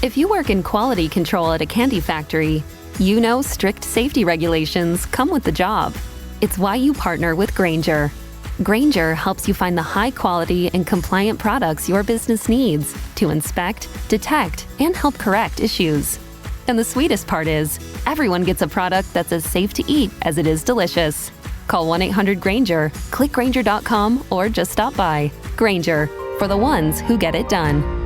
If you work in quality control at a candy factory, you know strict safety regulations come with the job. It's why you partner with Grainger. Grainger helps you find the high-quality and compliant products your business needs to inspect, detect, and help correct issues. And the sweetest part is, everyone gets a product that's as safe to eat as it is delicious. Call 1-800-GRAINGER, click Grainger.com, or just stop by. Grainger, for the ones who get it done.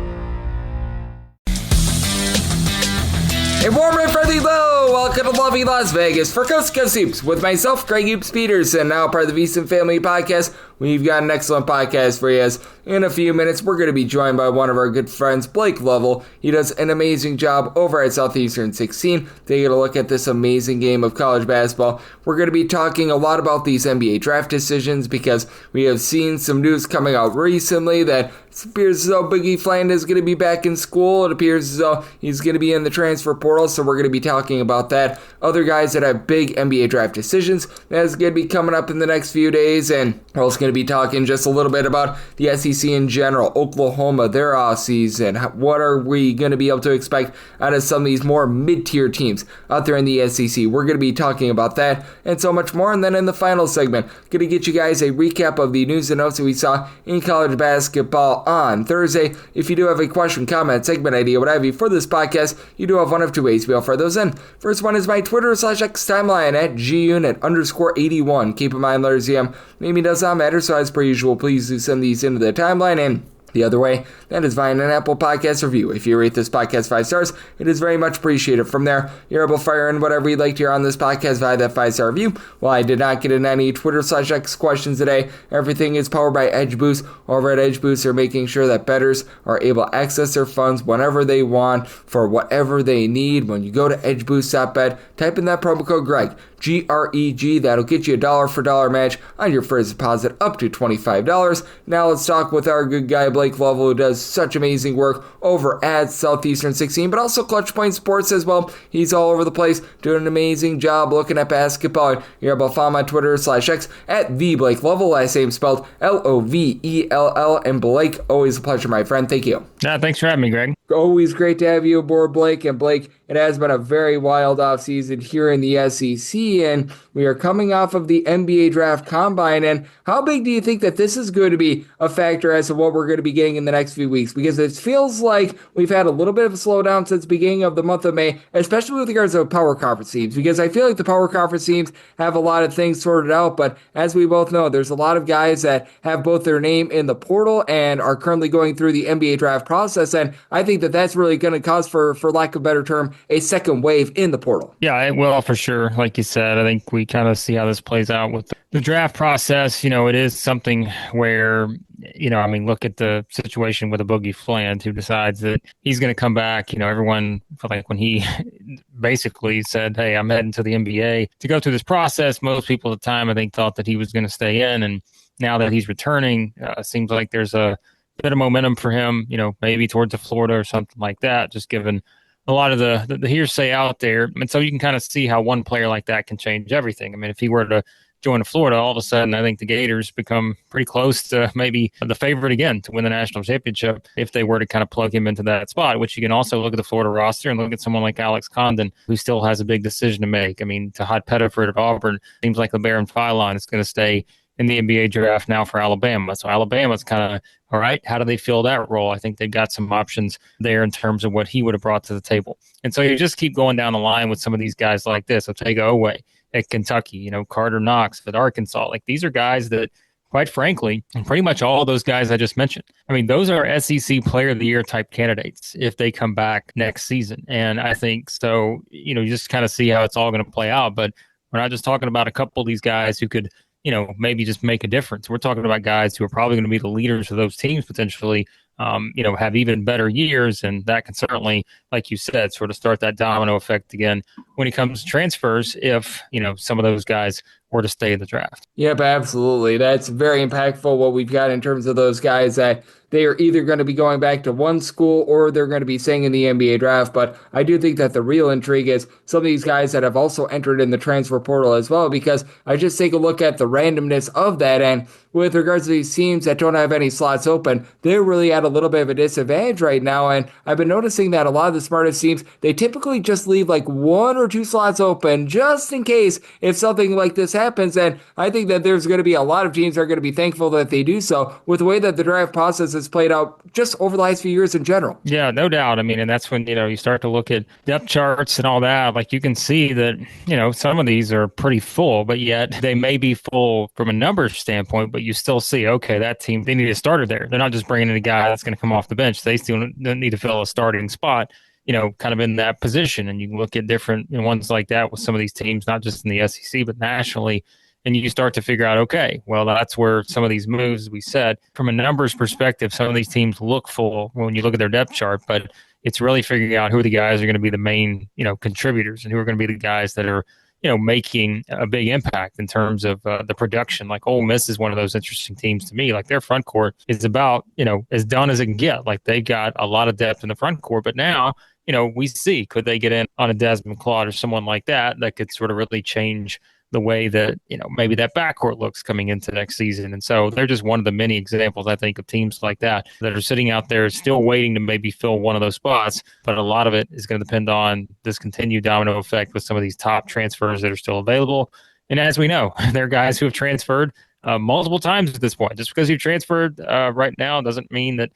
A warm and friendly hello! Welcome to lovely Las Vegas for Coast to Coast Hoops with myself, Greg Hoops Peterson, now part of the VSiN Family Podcast. We've got an excellent podcast for you. In a few minutes, we're going to be joined by one of our good friends, Blake Lovell. He does an amazing job over at Southeastern 16. They get a look at this amazing game of college basketball. We're going to be talking a lot about these NBA draft decisions because we have seen some news coming out recently that it appears as though Boogie Fland is going to be back in school. It appears as though he's going to be in the transfer portal, so we're going to be talking about that. Other guys that have big NBA draft decisions, that's going to be coming up in the next few days, and we're also going to be talking just a little bit about the SEC in general, Oklahoma, their offseason. What are we going to be able to expect out of some of these more mid-tier teams out there in the SEC? We're going to be talking about that and so much more. And then in the final segment, going to get you guys a recap of the news and notes that we saw in college basketball on Thursday. If you do have a question, comment, segment idea, what have you for this podcast, you do have one of two ways to be able to fire those in. First one is my Twitter/X timeline at gunit_81. Keep in mind, letters EM, maybe does not matter, so as per usual, please do send these into the timeline. And the other way, that is via an Apple Podcast review. If you rate this podcast 5 stars, it is very much appreciated. From there, you're able to fire in whatever you'd like to hear on this podcast via that 5-star review. While I did not get in any Twitter/X questions today, everything is powered by Edge Boost. Over at Edge Boost, they're making sure that bettors are able to access their funds whenever they want for whatever they need. When you go to edgeboost.bet, type in that promo code Greg, GREG. That'll get you a dollar for dollar match on your first deposit up to $25. Now let's talk with our good guy Blake Lovell, who does such amazing work over at Southeastern 16, but also Clutch Point Sports as well. He's all over the place doing an amazing job looking at basketball. You're able to follow him on Twitter/X at the Blake Lovell, last name spelled Lovell. And Blake, always a pleasure, my friend. Thank you. Thanks for having me, Greg. Always great to have you aboard, Blake. And Blake, it has been a very wild offseason here in the SEC, and we are coming off of the NBA Draft Combine. And how big do you think that this is going to be a factor as to what we're going to be getting in the next few weeks? Because it feels like we've had a little bit of a slowdown since the beginning of the month of May, especially with regards to power conference teams, because I feel like the power conference teams have a lot of things sorted out. But as we both know, there's a lot of guys that have both their name in the portal and are currently going through the NBA draft process. And I think that that's really going to cause, for lack of a better term, a second wave in the portal. Yeah, it will for sure. Like you said, I think we kind of see how this plays out with the draft process. It is something where, look at the situation with a Boogie Fland who decides that he's going to come back. Everyone felt like when he basically said, hey, I'm heading to the NBA to go through this process, most people at the time, I think, thought that he was going to stay in. And now that he's returning, seems like there's a bit of momentum for him, maybe towards the Florida or something like that, just given a lot of the hearsay out there. And so you can kind of see how one player like that can change everything. I mean, if he were to join Florida, all of a sudden, I think the Gators become pretty close to maybe the favorite again to win the national championship if they were to kind of plug him into that spot, which you can also look at the Florida roster and look at someone like Alex Condon, who still has a big decision to make. I mean, Tahad Pettiford at Auburn, seems like LeBaron Philon is going to stay in the NBA draft now for Alabama. So Alabama's kind of, all right, how do they fill that role? I think they've got some options there in terms of what he would have brought to the table. And so you just keep going down the line with some of these guys like this. Otega Oweh at Kentucky, Carter Knox at Arkansas. Like, these are guys that, quite frankly, and pretty much all of those guys I just mentioned, I mean, those are SEC Player of the Year type candidates if they come back next season. And I think so, you just kind of see how it's all going to play out. But we're not just talking about a couple of these guys who could, maybe just make a difference. We're talking about guys who are probably going to be the leaders of those teams potentially, have even better years. And that can certainly, like you said, sort of start that domino effect again when it comes to transfers if, some of those guys were to stay in the draft. Yep, absolutely. That's very impactful what we've got in terms of those guys that they are either going to be going back to one school or they're going to be staying in the NBA draft. But I do think that the real intrigue is some of these guys that have also entered in the transfer portal as well, because I just take a look at the randomness of that. And with regards to these teams that don't have any slots open, they're really at a little bit of a disadvantage right now. And I've been noticing that a lot of the smartest teams, they typically just leave like 1 or 2 slots open just in case if something like this happens. And I think that there's going to be a lot of teams that are going to be thankful that they do so with the way that the draft process has played out just over the last few years in general. Yeah, no doubt. I mean, and that's when, you start to look at depth charts and all that. Like you can see that, some of these are pretty full, but yet they may be full from a numbers standpoint, but you still see, okay, that team, they need a starter there. They're not just bringing in a guy that's going to come off the bench. They still need to fill a starting spot, kind of in that position. And you can look at different ones like that with some of these teams, not just in the SEC, but nationally. And you start to figure out, okay, well, that's where some of these moves, we said, from a numbers perspective, some of these teams look full when you look at their depth chart, but it's really figuring out who the guys are going to be the main, contributors and who are going to be the guys that are, making a big impact in terms of the production. Like Ole Miss is one of those interesting teams to me. Like their front court is about, as done as it can get. Like they've got a lot of depth in the front court, but now, we see, could they get in on a Desmond Claude or someone like that could sort of really change the way that, maybe that backcourt looks coming into next season. And so they're just one of the many examples, I think, of teams like that are sitting out there still waiting to maybe fill one of those spots. But a lot of it is going to depend on this continued domino effect with some of these top transfers that are still available. And as we know, there are guys who have transferred multiple times at this point. Just because you transferred right now doesn't mean that,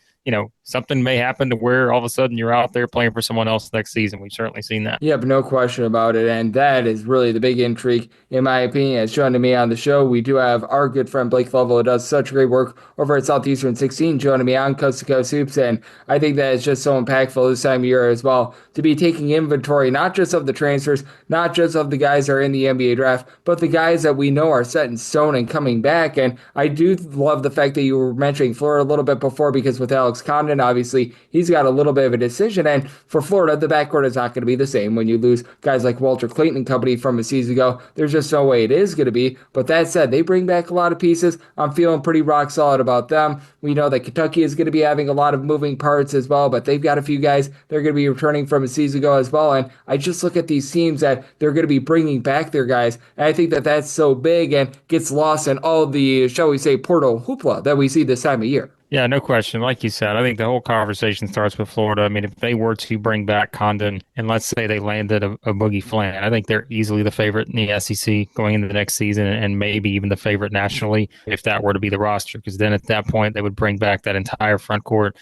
something may happen to where all of a sudden you're out there playing for someone else next season. We've certainly seen that. Yeah, but no question about it. And that is really the big intrigue, in my opinion. As shown to me on the show, we do have our good friend Blake Lovell, who does such great work over at Southeastern 16, joining me on Coast to Coast Hoops. And I think that it's just so impactful this time of year as well to be taking inventory, not just of the transfers, not just of the guys that are in the NBA draft, but the guys that we know are set in stone and coming back. And I do love the fact that you were mentioning Florida a little bit before, because with Alex Condon, obviously, he's got a little bit of a decision. And for Florida, the backcourt is not going to be the same when you lose guys like Walter Clayton and company from a season ago. There's just no way it is going to be. But that said, they bring back a lot of pieces. I'm feeling pretty rock solid about them. We know that Kentucky is going to be having a lot of moving parts as well, but they've got a few guys they're going to be returning from a season ago as well. And I just look at these teams that they're going to be bringing back their guys. And I think that that's so big and gets lost in all the, shall we say, portal hoopla that we see this time of year. Yeah, no question. Like you said, I think the whole conversation starts with Florida. I mean, if they were to bring back Condon and let's say they landed a Boogie Flan, I think they're easily the favorite in the SEC going into the next season and maybe even the favorite nationally if that were to be the roster. Because then at that point, they would bring back that entire front court,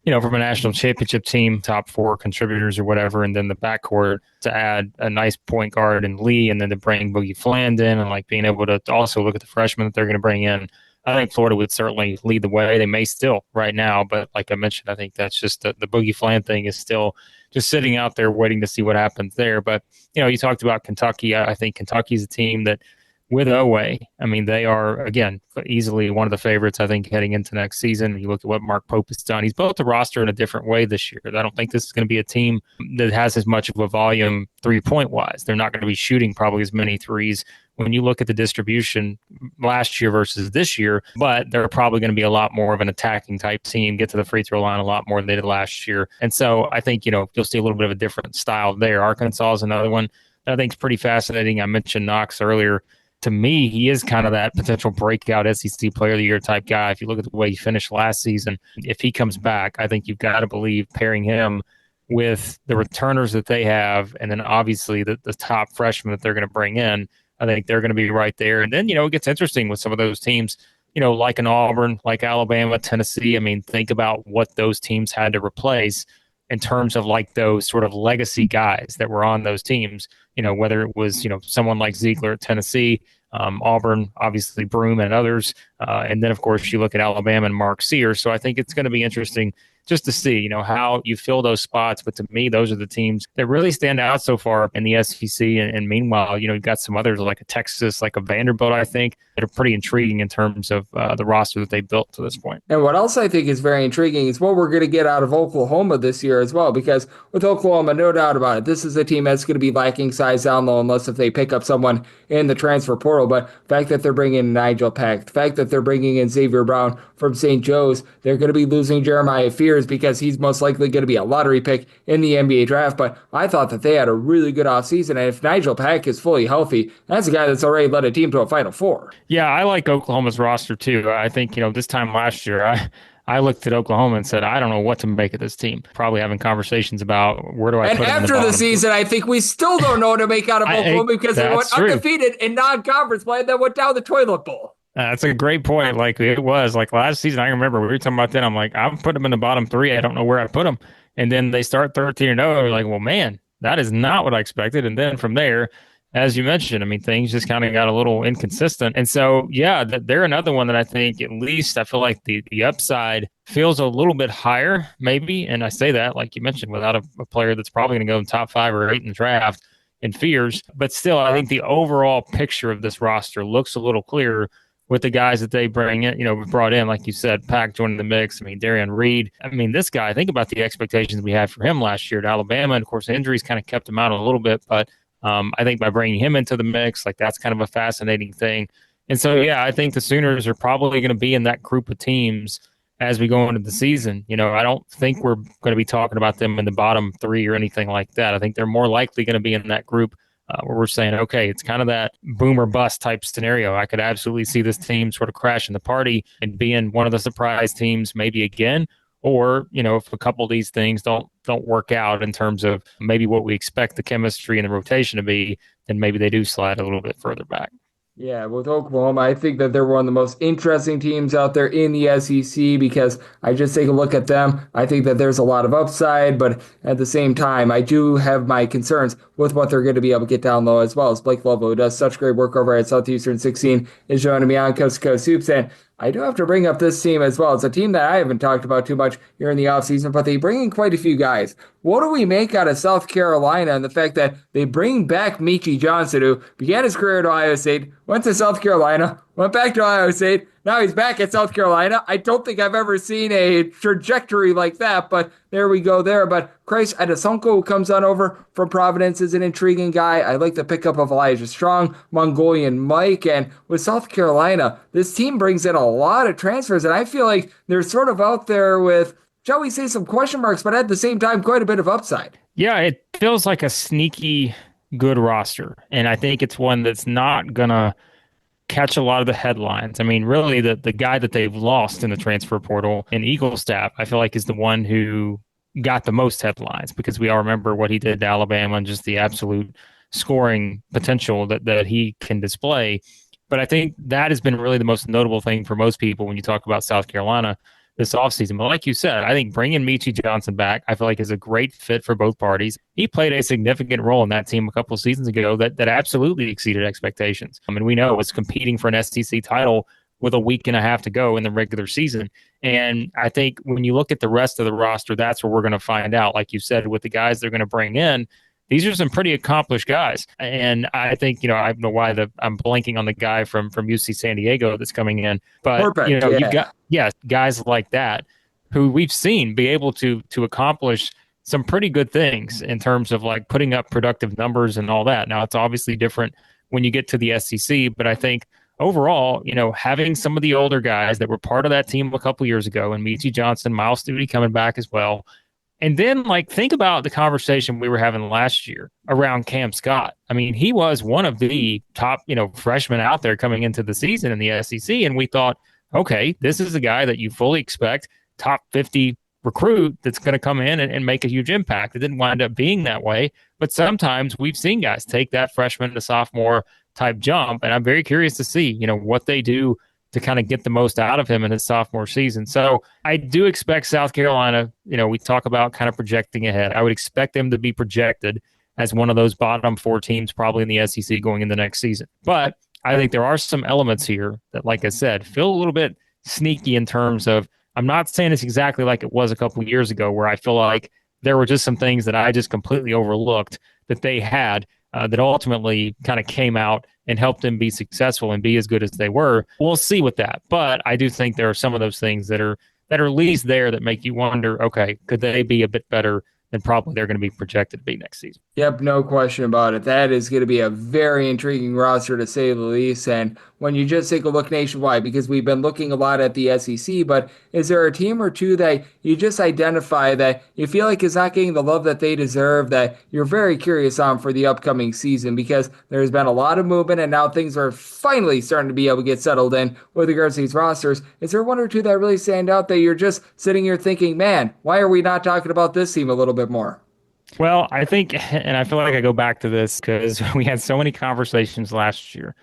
from a national championship team, top 4 contributors or whatever, and then the backcourt to add a nice point guard in Lee and then to bring Boogie Flan in and like being able to also look at the freshmen that they're going to bring in. I think Florida would certainly lead the way. They may still right now, but like I mentioned, I think that's just the Boogie Flan thing is still just sitting out there waiting to see what happens there. But, you talked about Kentucky. I think Kentucky's a team that with Owe, I mean, they are, again, easily one of the favorites, I think, heading into next season. You look at what Mark Pope has done. He's built the roster in a different way this year. I don't think this is going to be a team that has as much of a volume three-point wise. They're not going to be shooting probably as many threes when you look at the distribution last year versus this year, but they're probably going to be a lot more of an attacking type team, get to the free throw line a lot more than they did last year. And so I think, you'll see a little bit of a different style there. Arkansas is another one that I think is pretty fascinating. I mentioned Knox earlier. To me, he is kind of that potential breakout SEC player of the year type guy. If you look at the way he finished last season, if he comes back, I think you've got to believe pairing him with the returners that they have, and then obviously the top freshmen that they're going to bring in, I think they're going to be right there. And then, it gets interesting with some of those teams, like an Auburn, like Alabama, Tennessee. I mean, think about what those teams had to replace in terms of like those sort of legacy guys that were on those teams, whether it was, someone like Ziegler at Tennessee, Auburn, obviously Broome and others. And then, of course, you look at Alabama and Mark Sears. So I think it's going to be interesting just to see, how you fill those spots. But to me, those are the teams that really stand out so far in the SEC. And meanwhile, you've got some others like a Texas, like a Vanderbilt, I think, that are pretty intriguing in terms of the roster that they built to this point. And what else I think is very intriguing is what we're going to get out of Oklahoma this year as well, because with Oklahoma, no doubt about it, this is a team that's going to be lacking size down low unless if they pick up someone in the transfer portal. But the fact that they're bringing in Nigel Pack, the fact that they're bringing in Xavier Brown from St. Joe's, they're going to be losing Jeremiah Fears because he's most likely going to be a lottery pick in the NBA draft. But I thought that they had a really good offseason. And if Nigel Pack is fully healthy, that's a guy that's already led a team to a Final Four. Yeah, I like Oklahoma's roster too. I think, this time last year, I looked at Oklahoma and said, I don't know what to make of this team. Probably having conversations about where do I put them in the bottom. And after the season, I think we still don't know what to make out of Oklahoma because they went undefeated in non-conference play and then went down the toilet bowl. That's a great point. Like it was like last season, I remember we were talking about that. I'm like, I'm putting them in the bottom three. I don't know where I put them. And then they start 13-0. We're like, well, man, that is not what I expected. And then from there, as you mentioned, things just kind of got a little inconsistent. And so, yeah, they're another one that I think at least I feel like the upside feels a little bit higher, maybe. And I say that, like you mentioned, without a player that's probably going to go in top 5 or 8 in the draft in Fears. But still, I think the overall picture of this roster looks a little clearer with the guys that they bring in, brought in, like you said, Pack joining the mix. Darian Reed. This guy, think about the expectations we had for him last year at Alabama. And of course, injuries kind of kept him out a little bit, but I think by bringing him into the mix, like that's kind of a fascinating thing. And so, yeah, I think the Sooners are probably going to be in that group of teams as we go into the season. I don't think we're going to be talking about them in the bottom 3 or anything like that. I think they're more likely going to be in that group where we're saying, okay, it's kind of that boom or bust type scenario. I could absolutely see this team sort of crashing the party and being one of the surprise teams maybe again. Or, if a couple of these things don't work out in terms of maybe what we expect the chemistry and the rotation to be, then maybe they do slide a little bit further back. Yeah, with Oklahoma, I think that they're one of the most interesting teams out there in the SEC because I just take a look at them. I think that there's a lot of upside, but at the same time, I do have my concerns with what they're going to be able to get down low as well as Blake Lovell, who does such great work over at Southeastern 16, is joining me on Coast to Coast Hoops. And I do have to bring up this team as well. It's a team that I haven't talked about too much here in the offseason, but they bring in quite a few guys. What do we make out of South Carolina and the fact that they bring back Meechie Johnson, who began his career at Ohio State, went to South Carolina, went back to Ohio State, now he's back at South Carolina. I don't think I've ever seen a trajectory like that, but there we go there. But Christ Adesonko, who comes on over from Providence, is an intriguing guy. I like the pickup of Elijah Strong, Mongolian Mike, and with South Carolina, this team brings in a lot of transfers, and I feel like they're sort of out there with, shall we say, some question marks, but at the same time, quite a bit of upside. Yeah, it feels like a sneaky good roster, and I think it's one that's not going to catch a lot of the headlines. Really, the guy that they've lost in the transfer portal in Eaglestaff, I feel like is the one who got the most headlines because we all remember what he did to Alabama and just the absolute scoring potential that he can display. But I think that has been really the most notable thing for most people when you talk about South Carolina this offseason. But like you said, I think bringing Meechie Johnson back, I feel like is a great fit for both parties. He played a significant role in that team a couple of seasons ago that absolutely exceeded expectations. We know it was competing for an SEC title with a week and a half to go in the regular season. And I think when you look at the rest of the roster, that's where we're going to find out. Like you said, with the guys they're going to bring in, these are some pretty accomplished guys. And I think, I don't know why I'm blanking on the guy from UC San Diego that's coming in. But, you've got, guys like that who we've seen be able to accomplish some pretty good things in terms of like putting up productive numbers and all that. Now, it's obviously different when you get to the SEC, but I think overall, having some of the older guys that were part of that team a couple years ago and Meechie Johnson, Miles Studi coming back as well. And then, think about the conversation we were having last year around Cam Scott. He was one of the top, freshmen out there coming into the season in the SEC. And we thought, okay, this is a guy that you fully expect, top 50 recruit that's going to come in and make a huge impact. It didn't wind up being that way. But sometimes we've seen guys take that freshman to sophomore type jump. And I'm very curious to see, what they do to kind of get the most out of him in his sophomore season. So I do expect South Carolina, we talk about kind of projecting ahead. I would expect them to be projected as one of those bottom 4 teams probably in the SEC going into next season. But I think there are some elements here that, like I said, feel a little bit sneaky in terms of I'm not saying it's exactly like it was a couple of years ago, where I feel like there were just some things that I just completely overlooked that they had that ultimately kind of came out and helped them be successful and be as good as they were. We'll see with that. But I do think there are some of those things that are at least there that make you wonder, okay, could they be a bit better than probably they're going to be projected to be next season? Yep, no question about it. That is going to be a very intriguing roster, to say the least. And when you just take a look nationwide, because we've been looking a lot at the SEC, but is there a team or two that you just identify that you feel like is not getting the love that they deserve, that you're very curious on for the upcoming season? Because there's been a lot of movement, and now things are finally starting to be able to get settled in with regards to these rosters. Is there one or two that really stand out that you're just sitting here thinking, man, why are we not talking about this team a little bit more? Well, I think, and I feel like I go back to this because we had so many conversations last year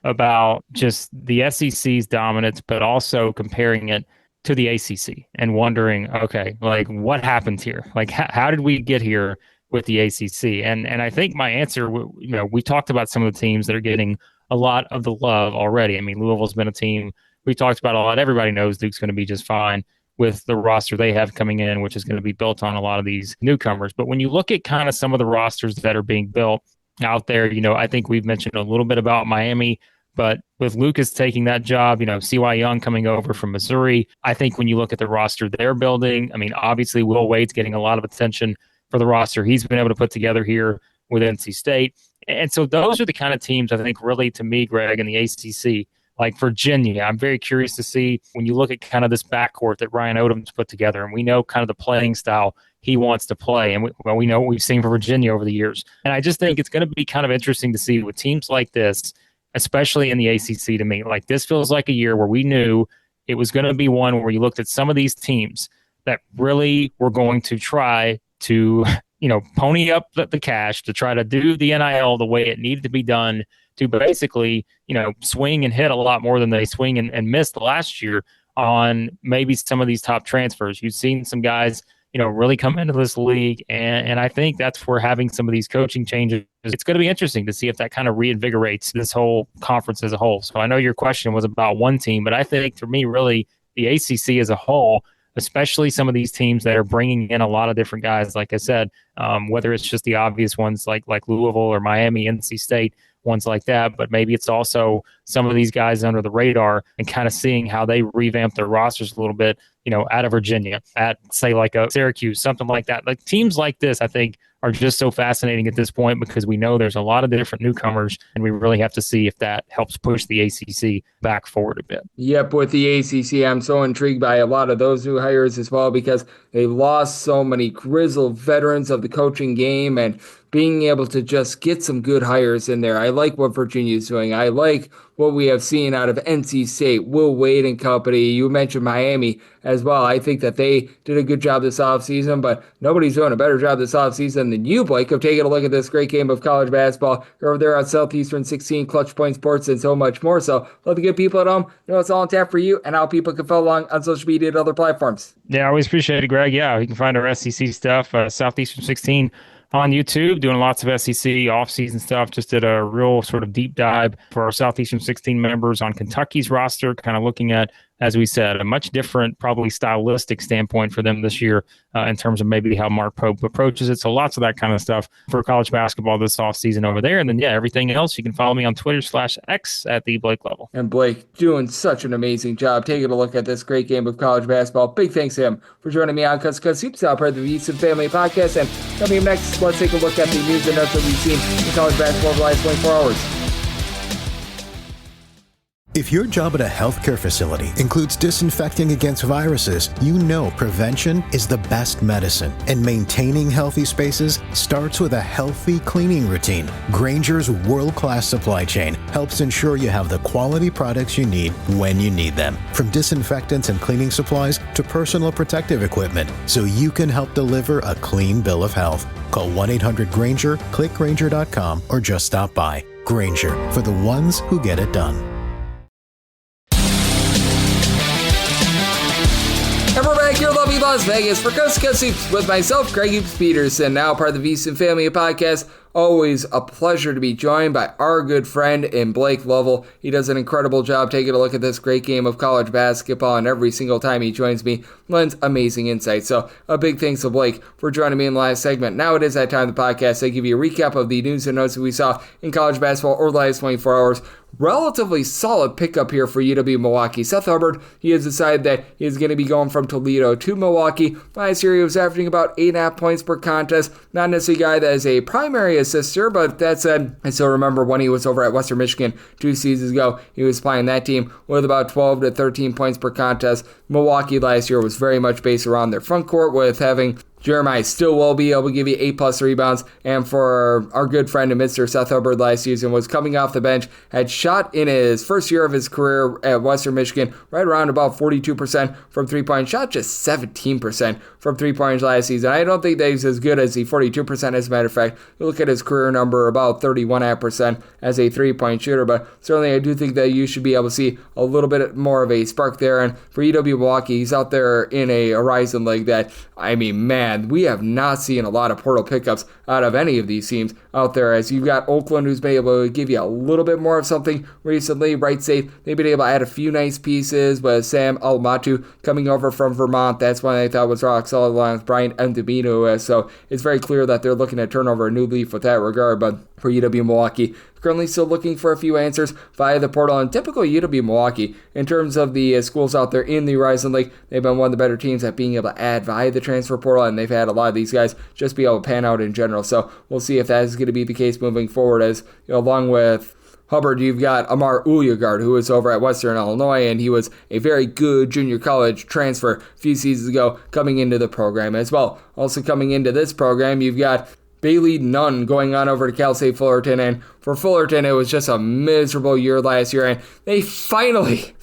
about just the SEC's dominance, but also comparing it to the ACC and wondering, okay, like what happened here? Like, how did we get here with the ACC? And I think my answer, we talked about some of the teams that are getting a lot of the love already. I mean, Louisville's been a team we talked about a lot. Everybody knows Duke's going to be just fine with the roster they have coming in, which is going to be built on a lot of these newcomers. But when you look at kind of some of the rosters that are being built out there, I think we've mentioned a little bit about Miami, but with Lucas taking that job, C.Y. Young coming over from Missouri, I think when you look at the roster they're building, I mean, obviously Will Wade's getting a lot of attention for the roster he's been able to put together here with NC State. And so those are the kind of teams I think really, to me, Greg, in the ACC, like Virginia, I'm very curious to see when you look at kind of this backcourt that Ryan Odom's put together, and we know kind of the playing style he wants to play. And we know what we've seen for Virginia over the years. And I just think it's going to be kind of interesting to see with teams like this, especially in the ACC, to me. Like, this feels like a year where we knew it was going to be one where you looked at some of these teams that really were going to try to, pony up the cash to try to do the NIL the way it needed to be done, to basically, swing and hit a lot more than they swing and missed last year on maybe some of these top transfers. You've seen some guys, really come into this league. And I think that's where having some of these coaching changes, it's going to be interesting to see if that kind of reinvigorates this whole conference as a whole. So I know your question was about one team, but I think for me, really, the ACC as a whole, especially some of these teams that are bringing in a lot of different guys, like I said, whether it's just the obvious ones like Louisville or Miami, NC State, ones like that, but maybe it's also some of these guys under the radar and kind of seeing how they revamp their rosters a little bit, out of Virginia, at say like a Syracuse, something like that. Like teams like this, I think, are just so fascinating at this point because we know there's a lot of different newcomers, and we really have to see if that helps push the ACC back forward a bit. Yep, with the ACC, I'm so intrigued by a lot of those new hires as well because they've lost so many grizzled veterans of the coaching game, and being able to just get some good hires in there. I like what Virginia's doing. I like what we have seen out of NC State, Will Wade and company. You mentioned Miami as well. I think that they did a good job this offseason, but nobody's doing a better job this offseason than you, Blake, of taking a look at this great game of college basketball. You're over there on Southeastern 16, Clutch Point Sports, and so much more. So let the good people at home know it's all on tap for you and how people can follow along on social media and other platforms. Yeah, I always appreciate it, Greg. Yeah, you can find our SEC stuff, Southeastern 16, on YouTube, doing lots of SEC offseason stuff. Just did a real sort of deep dive for our Southeastern 16 members on Kentucky's roster, kind of looking at, as we said, a much different, probably stylistic standpoint for them this year in terms of maybe how Mark Pope approaches it. So lots of that kind of stuff for college basketball this offseason over there. And then, yeah, everything else, you can follow me on Twitter/X at the Blake Lovell. And Blake doing such an amazing job taking a look at this great game of college basketball. Big thanks to him for joining me on Cuss Hoops, now part of the VSiN Family Podcast. And coming up next, let's take a look at the news and notes that we've seen in college basketball the last 24 hours. If your job at a healthcare facility includes disinfecting against viruses, you know prevention is the best medicine. And maintaining healthy spaces starts with a healthy cleaning routine. Grainger's world-class supply chain helps ensure you have the quality products you need when you need them. From disinfectants and cleaning supplies to personal protective equipment, so you can help deliver a clean bill of health. Call 1-800-GRAINGER, click Grainger.com, or just stop by. Grainger, for the ones who get it done. And we're back here in lovely Las Vegas for Coast to Coast Hoops with myself, Greg Hoops Peterson, now part of the VSiN Family Podcast. Always a pleasure to be joined by our good friend in Blake Lovell. He does an incredible job taking a look at this great game of college basketball, and every single time he joins me, lends amazing insight. So a big thanks to Blake for joining me in the last segment. Now it is that time of the podcast. I give you a recap of the news and notes that we saw in college basketball over the last 24 hours. Relatively solid pickup here for UW Milwaukee. Seth Hubbard, he has decided that he is going to be going from Toledo to Milwaukee. Last year he was averaging about 8.5 points per contest. Not necessarily a guy that is a primary assister, but that said, I still remember when he was over at Western Michigan 2 seasons ago, he was playing that team with about 12 to 13 points per contest. Milwaukee last year was very much based around their front court with having Jeremiah Stillwell be able to give you 8+ rebounds, and for our good friend and Mr. Seth Hubbard last season was coming off the bench, had shot in his first year of his career at Western Michigan right around about 42% from three-point, shot just 17% from three-pointers last season. I don't think that he's as good as the 42%. As a matter of fact, you look at his career number, about 31% as a three-point shooter, but certainly I do think that you should be able to see a little bit more of a spark there. And for UW Milwaukee, he's out there in a Horizon League that, I mean, man, we have not seen a lot of portal pickups out of any of these teams out there, as you've got Oakland, who's been able to give you a little bit more of something recently. Wright State, they've been able to add a few nice pieces, but Sam Almatu coming over from Vermont, that's one I thought was rock solid along with Brian Endemino, so it's very clear that they're looking to turn over a new leaf with that regard. But for UW Milwaukee, currently still looking for a few answers via the portal. And typical UW Milwaukee, in terms of the schools out there in the Horizon League, they've been one of the better teams at being able to add via the transfer portal, and they've had a lot of these guys just be able to pan out in general. So we'll see if that is going to be the case moving forward, as along with Hubbard, you've got Amar Ulyagard, who is over at Western Illinois, and he was a very good junior college transfer a few seasons ago coming into the program as well. Also coming into this program, you've got Bailey Nunn going on over to Cal State Fullerton, and for Fullerton, it was just a miserable year last year, and they finally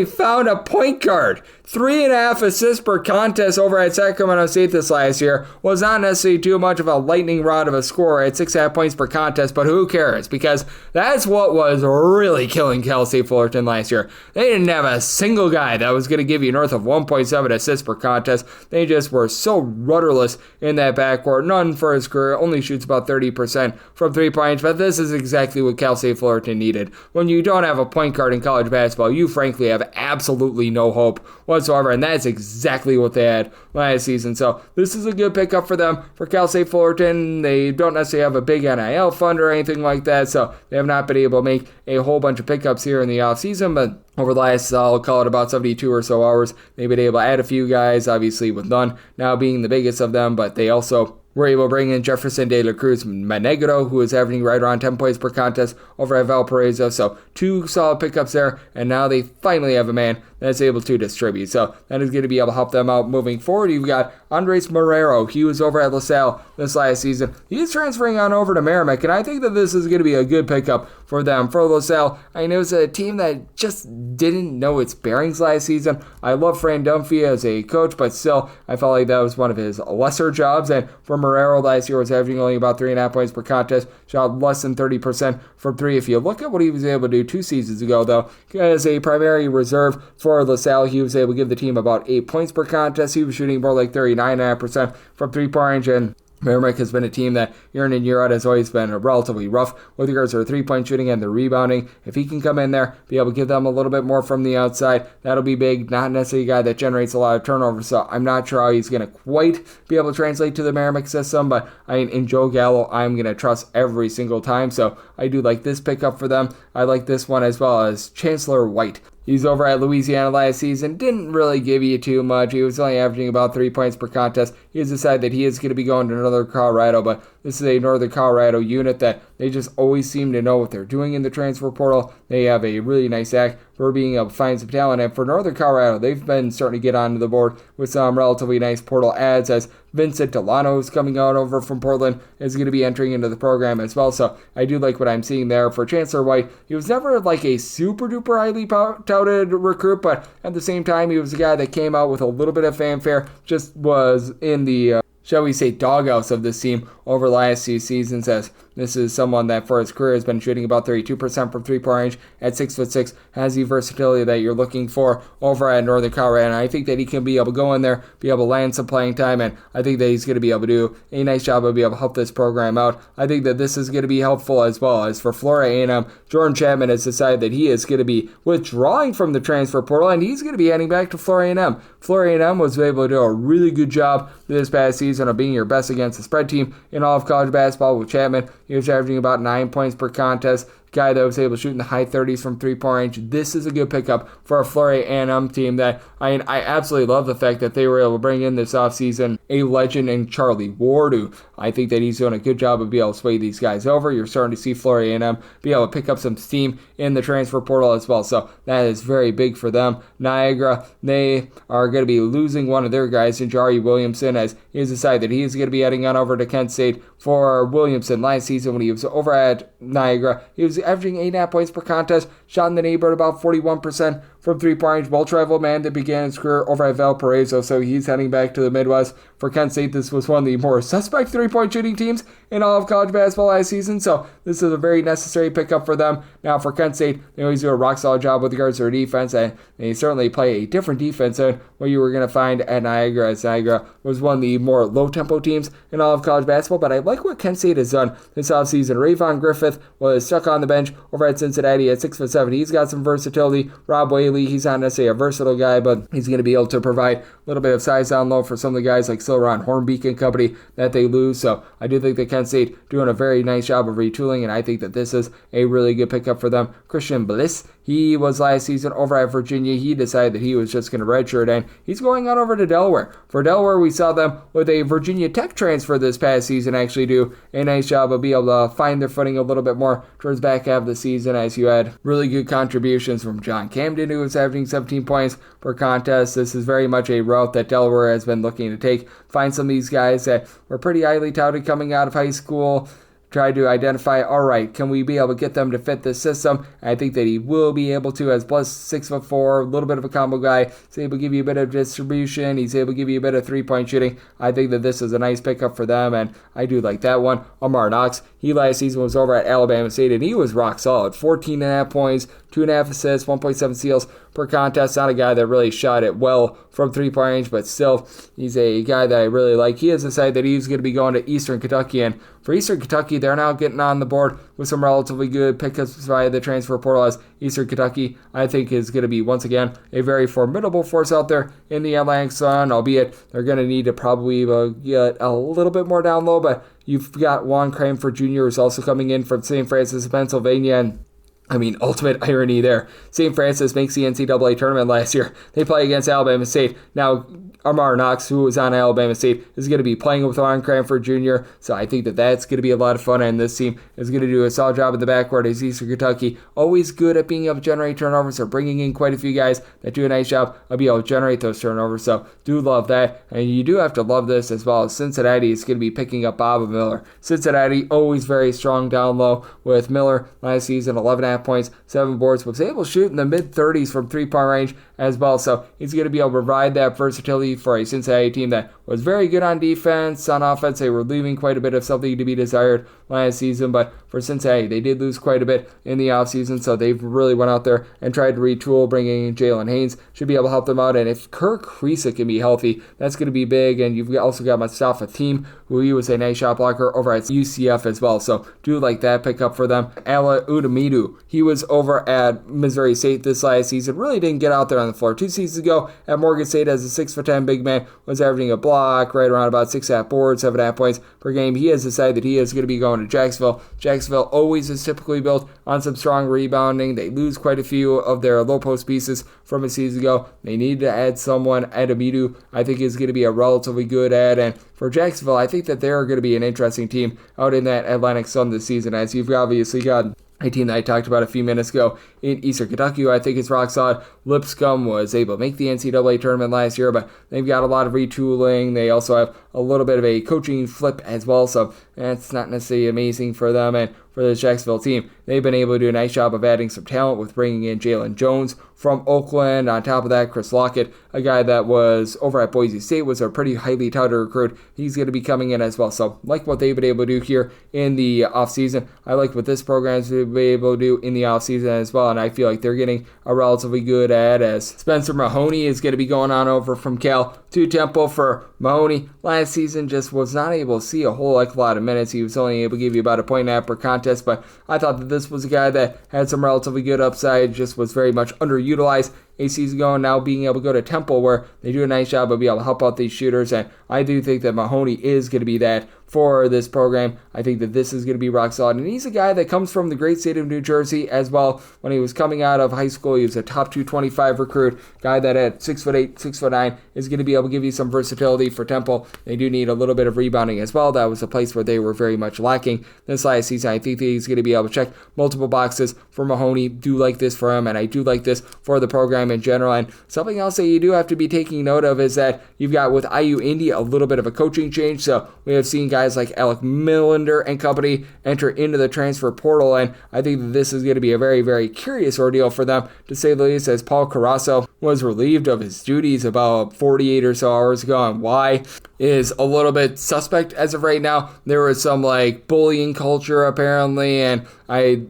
found a point guard. 3.5 assists per contest over at Sacramento State this last year. Was not necessarily too much of a lightning rod of a scorer at 6.5 points per contest, but who cares? Because that's what was really killing Cal State Fullerton last year. They didn't have a single guy that was going to give you north of 1.7 assists per contest. They just were so rudderless in that backcourt. None for his career, only shoots about 30% from 3 points, but this is exactly what Cal State Fullerton needed. When you don't have a point guard in college basketball, you frankly have absolutely no hope whatsoever, and that's exactly what they had last season. So this is a good pickup for them. For Cal State Fullerton, they don't necessarily have a big NIL fund or anything like that, so they have not been able to make a whole bunch of pickups here in the offseason, but over the last, I'll call it about 72 or so hours, they've been able to add a few guys, obviously with Nunn now being the biggest of them, but they also were able to bring in Jefferson De La Cruz Manegro, who is averaging right around 10 points per contest over at Valparaiso. So 2 solid pickups there, and now they finally have a man that's able to distribute. So that is going to be able to help them out moving forward. You've got Andres Marrero. He was over at LaSalle this last season. He's transferring on over to Merrimack, and I think that this is going to be a good pickup for them. For LaSalle, I mean, it was a team that just didn't know its bearings last season. I love Fran Dunphy as a coach, but still, I felt like that was one of his lesser jobs. And for Marrero last year, was averaging only about 3.5 points per contest, shot less than 30% from 3. If you look at what he was able to do 2 seasons ago, though, as a primary reserve for LaSalle, he was able to give the team about 8 points per contest. He was shooting more like 39.5% from 3-point range, and Merrimack has been a team that year in and year out has always been relatively rough with regards to their 3-point shooting and their rebounding. If he can come in there, be able to give them a little bit more from the outside, that'll be big. Not necessarily a guy that generates a lot of turnovers, so I'm not sure how he's going to quite be able to translate to the Merrimack system, but in Joe Gallo, I'm going to trust every single time, so I do like this pickup for them. I like this one as well as Chancellor White. He's over at Louisiana last season. Didn't really give you too much. He was only averaging about 3 points per contest. He has decided that he is going to be going to Northern Colorado, but this is a Northern Colorado unit that they just always seem to know what they're doing in the transfer portal. They have a really nice act for being able to find some talent. And for Northern Colorado, they've been starting to get onto the board with some relatively nice portal ads, as Vincent Delano is coming out over from Portland, is going to be entering into the program as well. So I do like what I'm seeing there. For Chancellor White, he was never like a super duper highly touted recruit, but at the same time, he was a guy that came out with a little bit of fanfare, just was in the shall we say, doghouse of this team over the last 2 seasons, as this is someone that for his career has been shooting about 32% from three-point range at 6'6", has the versatility that you're looking for over at Northern Colorado. And I think that he can be able to go in there, be able to land some playing time, and I think that he's going to be able to do a nice job of being able to help this program out. I think that this is going to be helpful as well. As for Florida A&M, Jordan Chapman has decided that he is going to be withdrawing from the transfer portal, and he's going to be heading back to Florida A&M. Florida A&M was able to do a really good job this past season of being your best against the spread team in all of college basketball with Chapman. He was averaging about 9 points per contest. Guy that was able to shoot in the high 30s from three-point range. This is a good pickup for a Florida A&M team that I absolutely love the fact that they were able to bring in this offseason a legend in Charlie Ward, who I think that he's doing a good job of being able to sway these guys over. You're starting to see Florida A&M be able to pick up some steam in the transfer portal as well, so that is very big for them. Niagara, they are going to be losing one of their guys in Jari Williamson, as he has decided that he is going to be heading on over to Kent State. For Williamson last season when he was over at Niagara, he was averaging 8.5 points per contest, shot in the neighborhood about 41% from three-point range. Well-traveled man that began his career over at Valparaiso, so he's heading back to the Midwest. For Kent State, this was one of the more suspect three-point shooting teams in all of college basketball last season, so this is a very necessary pickup for them. Now for Kent State, they always do a rock-solid job with regards to their defense, and they certainly play a different defense than what you were going to find at Niagara, as Niagara was one of the more low-tempo teams in all of college basketball. But I like what Kent State has done this offseason. Rayvon Griffith was stuck on the bench over at Cincinnati at 6'7". He's got some versatility. Rob Whaley, he's not necessarily a versatile guy, but he's going to be able to provide a little bit of size down low for some of the guys like Silron Hornbeak and company that they lose. So I do think that Kent State doing a very nice job of retooling, and I think that this is a really good pickup for them. Christian Bliss, he was last season over at Virginia. He decided that he was just going to redshirt, and he's going on over to Delaware. For Delaware, we saw them with a Virginia Tech transfer this past season actually do a nice job of being able to find their footing a little bit more towards the back half of the season, as you had really good contributions from John Camden, who was averaging 17 points per contest. This is very much a route that Delaware has been looking to take. Find some of these guys that were pretty highly touted coming out of high school. Try to identify, all right, can we be able to get them to fit this system? And I think that he will be able to, as Bliss 6'4", a little bit of a combo guy. He's able to give you a bit of distribution. He's able to give you a bit of three-point shooting. I think that this is a nice pickup for them, and I do like that one. Amar Knox, he last season was over at Alabama State, and he was rock solid. 14.5 points, 2.5 assists, 1.7 steals per contest. Not a guy that really shot it well from three-point range, but still, he's a guy that I really like. He has decided that he's going to be going to Eastern Kentucky, and for Eastern Kentucky, they're now getting on the board with some relatively good pickups via the transfer portal, as Eastern Kentucky, I think, is going to be, once again, a very formidable force out there in the Atlantic Sun, albeit they're going to need to probably get a little bit more down low, but you've got Juan Cranford Jr., who's also coming in from St. Francis, Pennsylvania, and I mean, ultimate irony there. St. Francis makes the NCAA tournament last year. They play against Alabama State. Now, Amar Knox, who was on Alabama State, is going to be playing with Juan Cranford Jr., so I think that that's going to be a lot of fun, and this team is going to do a solid job in the backcourt as Eastern Kentucky, always good at being able to generate turnovers. They're bringing in quite a few guys that do a nice job of being able to generate those turnovers, so do love that, and you do have to love this as well. Cincinnati is going to be picking up Bob Miller. Cincinnati, always very strong down low with Miller last season, 11.5 points, 7 boards, was able to shoot in the mid-30s from three-point range as well, so he's going to be able to provide that versatility for a Cincinnati team that was very good on defense. On offense, they were leaving quite a bit of something to be desired last season, but for Cincinnati, they did lose quite a bit in the offseason, so they really went out there and tried to retool. Bringing in Jalen Haynes should be able to help them out, and if Kirk Kriisa can be healthy, that's going to be big, and you've also got Mustafa Team, who he was a nice shot blocker over at UCF as well, so do like that pickup for them. Ala Udamidu, he was over at Missouri State this last season, really didn't get out there on the floor. 2 seasons ago at Morgan State as a 6'10" big man, was averaging a block, right around about 6.5 boards, 7.5 points per game. He has decided that he is going to be going to Jacksonville. Jacksonville always is typically built on some strong rebounding. They lose quite a few of their low post pieces from a season ago. They need to add someone. Adamidu, I think, is going to be a relatively good add, and for Jacksonville, I think that they're going to be an interesting team out in that Atlantic Sun this season, as you've obviously got a team that I talked about a few minutes ago in Eastern Kentucky, who I think is rock solid. Lipscomb was able to make the NCAA tournament last year, but they've got a lot of retooling. They also have a little bit of a coaching flip as well, so that's not necessarily amazing for them. And for the Jacksonville team, they've been able to do a nice job of adding some talent with bringing in Jalen Jones from Oakland. On top of that, Chris Lockett, a guy that was over at Boise State, was a pretty highly touted recruit. He's going to be coming in as well. So like what they've been able to do here in the offseason. I like what this program's been able to do in the offseason as well, and I feel like they're getting a relatively good ad as Spencer Mahoney is going to be going on over from Cal to Temple. For Mahoney, last season just was not able to see a whole lot of minutes. He was only able to give you about 1.5 per contest, but I thought that this was a guy that had some relatively good upside, just was very much underutilized a season ago, and now being able to go to Temple where they do a nice job of being able to help out these shooters, and I do think that Mahoney is going to be that for this program. I think that this is going to be rock solid, and he's a guy that comes from the great state of New Jersey as well. When he was coming out of high school, he was a top 225 recruit, guy that at 6'8", 6'9", is going to be able to give you some versatility for Temple. They do need a little bit of rebounding as well. That was a place where they were very much lacking this last season. I think that he's going to be able to check multiple boxes for Mahoney. Do like this for him, and I do like this for the program in general. And something else that you do have to be taking note of is that you've got with IU Indy a little bit of a coaching change. So we have seen guys like Alec Millender and company enter into the transfer portal, and I think that this is going to be a very, very curious ordeal for them, to say the least, as Paul Carasso was relieved of his duties about 48 or so hours ago, and why is a little bit suspect as of right now. There was some bullying culture apparently, and I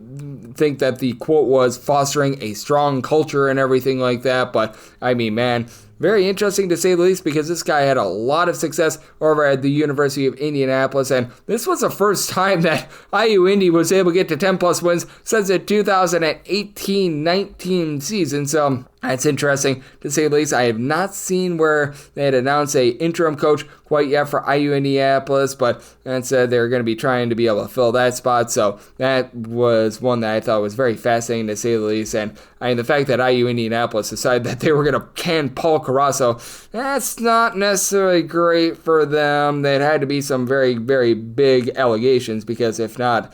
think that the quote was fostering a strong culture and everything like that. But I mean, man, very interesting to say the least, because this guy had a lot of success over at the University of Indianapolis, and this was the first time that IU Indy was able to get to 10-plus wins since the 2018-19 season. So that's interesting to say the least. I have not seen where they had announced a interim coach quite yet for IU Indianapolis, but that said, they're going to be trying to be able to fill that spot. So that was one that I thought was very fascinating to say the least. And the fact that IU Indianapolis decided that they were going to can Paul Carasso, that's not necessarily great for them. There had to be some very, very big allegations, because if not,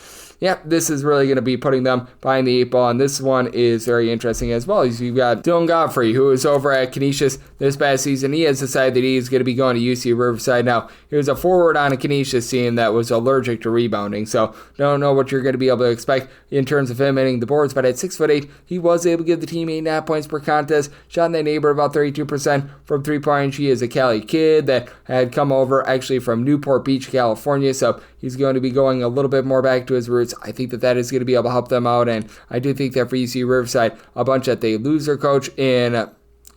this is really going to be putting them behind the 8 ball, and this one is very interesting as well. You've got Dylan Godfrey, who is over at Canisius this past season. He has decided that he's going to be going to UC Riverside. Now, he was a forward on a Canisius team that was allergic to rebounding, so don't know what you're going to be able to expect in terms of him hitting the boards, but at 6'8", he was able to give the team 8.5 points per contest, shot in the neighborhood about 32% from three-point. He is a Cali kid that had come over actually from Newport Beach, California, so he's going to be going a little bit more back to his roots. I think that that is going to be able to help them out, and I do think that for UC Riverside, a bunch that they lose their coach in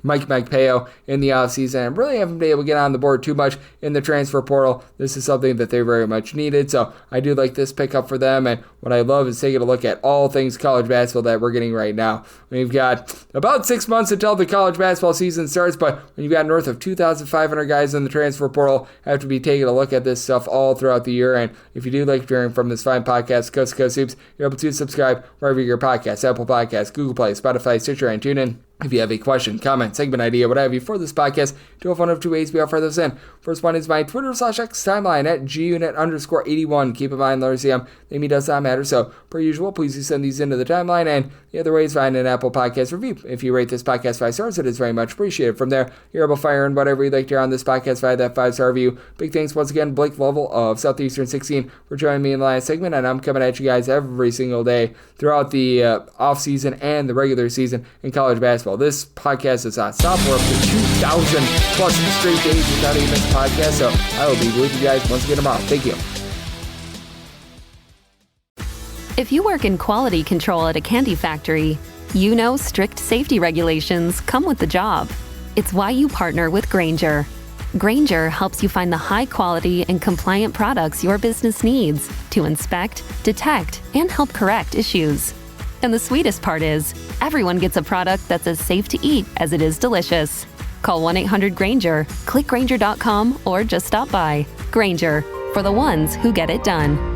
Mike Magpeo in the offseason and really haven't been able to get on the board too much in the transfer portal. This is something that they very much needed, so I do like this pickup for them, and what I love is taking a look at all things college basketball that we're getting right now. We've got about 6 months until the college basketball season starts, but when you've got north of 2,500 guys in the transfer portal, have to be taking a look at this stuff all throughout the year. And if you do like hearing from this fine podcast, Coast to Coast Hoops, you're able to subscribe wherever you get your podcasts, Apple Podcasts, Google Play, Spotify, Stitcher, and TuneIn. If you have a question, comment, segment idea, what have you for this podcast, do have one of two ways we offer those in. First one is my Twitter/X timeline at gunit_81. Keep in mind, LRCM, the me does not matter. So, per usual, please do send these into the timeline. And the other way is find an Apple Podcast review. If you rate this podcast 5 stars, it is very much appreciated. From there, you're able to fire in whatever you'd like to hear on this podcast via that 5-star review. Big thanks once again, Blake Lovell of Southeastern 16, for joining me in the last segment. And I'm coming at you guys every single day throughout the offseason and the regular season in college basketball. This podcast is on stop. We're up to 2,000 plus straight days without even missed podcast. So I will be with you guys once again tomorrow. Thank you. If you work in quality control at a candy factory, you know strict safety regulations come with the job. It's why you partner with Grainger. Grainger helps you find the high quality and compliant products your business needs to inspect, detect, and help correct issues. And the sweetest part is, everyone gets a product that's as safe to eat as it is delicious. Call 1-800-GRAINGER, click Grainger.com, or just stop by. Grainger, for the ones who get it done.